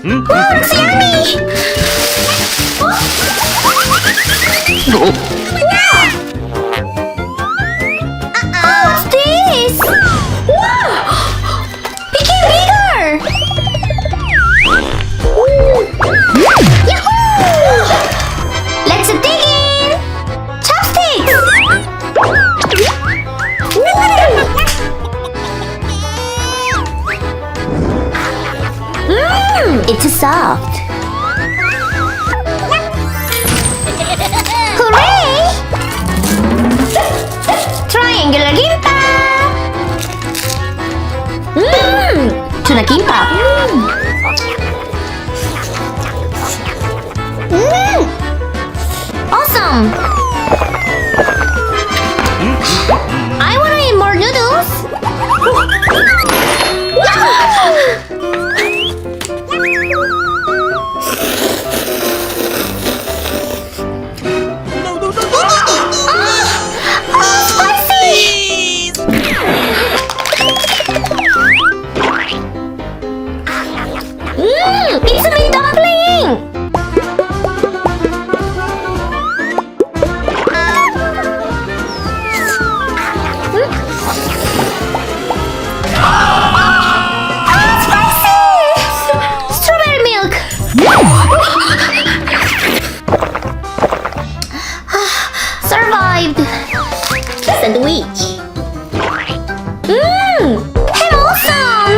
Wow, looks yummy! What's this? Wow! Became bigger! Yahoo! Let's dig in! Chopsticks! It's soft. Hooray! Triangular gimbap! Tuna gimbap! Awesome! I want to eat more noodles! It's a dumpling! Spicy! Strawberry milk! Survived! Sandwich! I'm awesome!